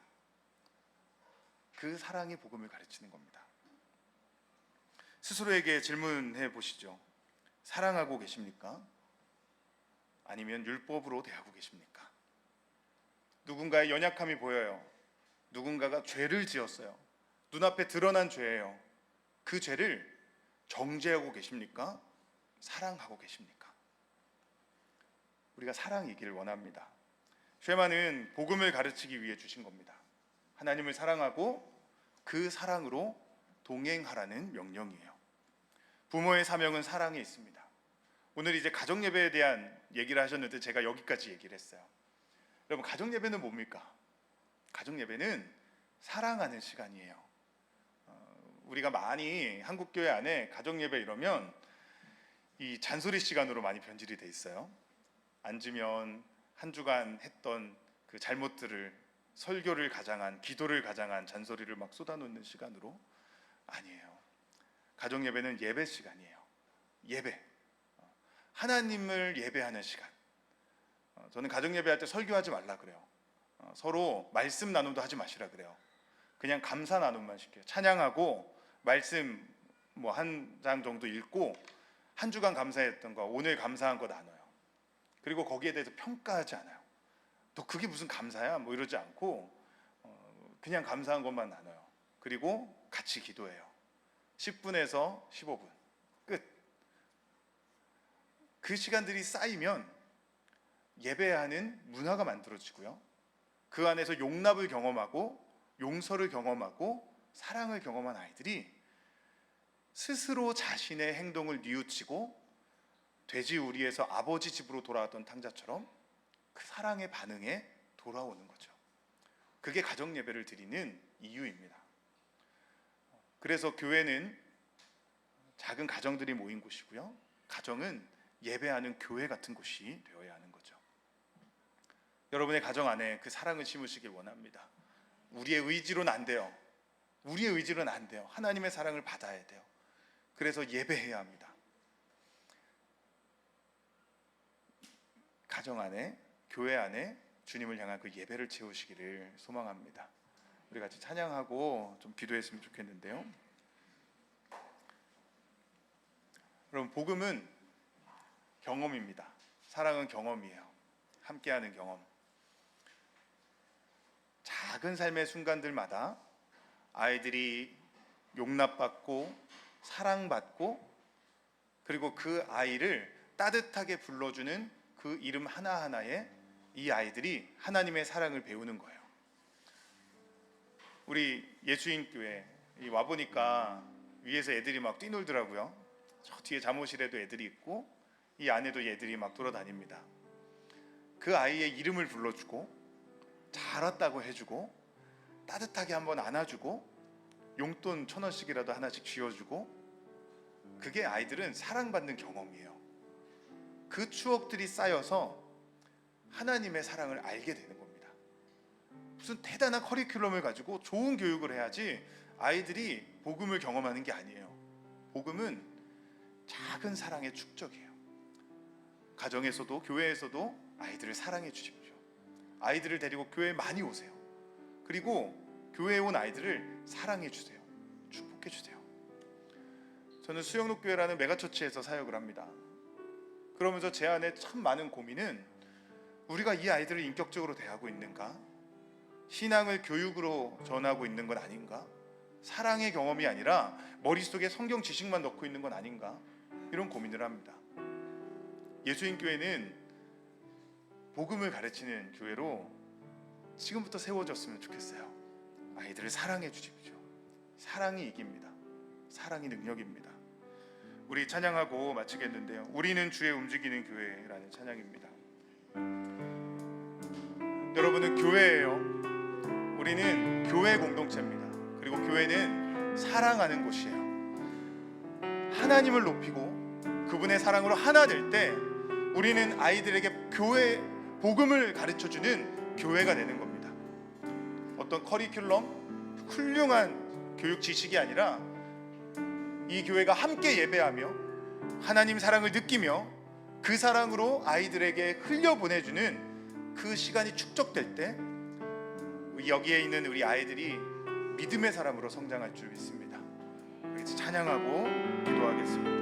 그 사랑이 복음을 가르치는 겁니다. 스스로에게 질문해 보시죠. 사랑하고 계십니까? 아니면 율법으로 대하고 계십니까? 누군가의 연약함이 보여요. 누군가가 죄를 지었어요. 눈앞에 드러난 죄예요. 그 죄를 정죄하고 계십니까? 사랑하고 계십니까? 우리가 사랑이기를 원합니다. 쉐마는 복음을 가르치기 위해 주신 겁니다. 하나님을 사랑하고 그 사랑으로 동행하라는 명령이에요. 부모의 사명은 사랑에 있습니다. 오늘 이제 가정예배에 대한 얘기를 하셨는데 제가 여기까지 얘기를 했어요. 여러분, 가정예배는 뭡니까? 가정예배는 사랑하는 시간이에요. 우리가 많이 한국교회 안에 가정예배 이러면 이 잔소리 시간으로 많이 변질이 돼 있어요. 앉으면 한 주간 했던 그 잘못들을, 설교를 가장한, 기도를 가장한 잔소리를 막 쏟아놓는 시간으로. 아니에요. 가정예배는 예배 시간이에요. 예배, 하나님을 예배하는 시간. 저는 가정예배할 때 설교하지 말라 그래요. 서로 말씀 나눔도 하지 마시라 그래요. 그냥 감사 나눔만 시켜요. 찬양하고 말씀 뭐 한 장 정도 읽고 한 주간 감사했던 거, 오늘 감사한 거 나눠요. 그리고 거기에 대해서 평가하지 않아요. 너 그게 무슨 감사야? 뭐 이러지 않고 그냥 감사한 것만 나눠요. 그리고 같이 기도해요. 10분에서 15분 끝. 그 시간들이 쌓이면 예배하는 문화가 만들어지고요. 그 안에서 용납을 경험하고 용서를 경험하고 사랑을 경험한 아이들이 스스로 자신의 행동을 뉘우치고 돼지우리에서 아버지 집으로 돌아왔던 탕자처럼 그 사랑의 반응에 돌아오는 거죠. 그게 가정예배를 드리는 이유입니다. 그래서 교회는 작은 가정들이 모인 곳이고요. 가정은 예배하는 교회 같은 곳이 되어야 하는 거죠. 여러분의 가정 안에 그 사랑을 심으시길 원합니다. 우리의 의지로는 안 돼요. 우리의 의지로는 안 돼요. 하나님의 사랑을 받아야 돼요. 그래서 예배해야 합니다. 가정 안에, 교회 안에 주님을 향한 그 예배를 채우시기를 소망합니다. 우리 같이 찬양하고 좀 기도했으면 좋겠는데요. 여러분, 복음은 경험입니다. 사랑은 경험이에요. 함께하는 경험. 작은 삶의 순간들마다 아이들이 용납받고 사랑받고 그리고 그 아이를 따뜻하게 불러주는 그 이름 하나하나에 이 아이들이 하나님의 사랑을 배우는 거예요. 우리 예수인교회 와보니까 위에서 애들이 막 뛰놀더라고요. 저 뒤에 잠옷실에도 애들이 있고 이 안에도 애들이 막 돌아다닙니다. 그 아이의 이름을 불러주고 잘 왔다고 해주고 따뜻하게 한번 안아주고 용돈 1,000원씩이라도 하나씩 쥐어주고, 그게 아이들은 사랑받는 경험이에요. 그 추억들이 쌓여서 하나님의 사랑을 알게 되는 겁니다. 무슨 대단한 커리큘럼을 가지고 좋은 교육을 해야지 아이들이 복음을 경험하는 게 아니에요. 복음은 작은 사랑의 축적이에요. 가정에서도 교회에서도 아이들을 사랑해 주십시오. 아이들을 데리고 교회에 많이 오세요. 그리고 교회에 온 아이들을 사랑해 주세요. 축복해 주세요. 저는 수영록교회라는 메가처치에서 사역을 합니다. 그러면서 제 안에 참 많은 고민은 우리가 이 아이들을 인격적으로 대하고 있는가? 신앙을 교육으로 전하고 있는 건 아닌가? 사랑의 경험이 아니라 머릿속에 성경 지식만 넣고 있는 건 아닌가? 이런 고민을 합니다. 예수인교회는 복음을 가르치는 교회로 지금부터 세워졌으면 좋겠어요. 아이들을 사랑해 주십시오. 사랑이 이깁니다. 사랑이 능력입니다. 우리 찬양하고 마치겠는데요. 우리는 주의 움직이는 교회라는 찬양입니다. 여러분은 교회예요. 우리는 교회 공동체입니다. 그리고 교회는 사랑하는 곳이에요. 하나님을 높이고 그분의 사랑으로 하나 될 때 우리는 아이들에게 교회 복음을 가르쳐주는 교회가 되는 겁니다. 어떤 커리큘럼, 훌륭한 교육 지식이 아니라 이 교회가 함께 예배하며 하나님 사랑을 느끼며 그 사랑으로 아이들에게 흘려보내주는 그 시간이 축적될 때 여기에 있는 우리 아이들이 믿음의 사람으로 성장할 줄 믿습니다. 찬양하고 기도하겠습니다.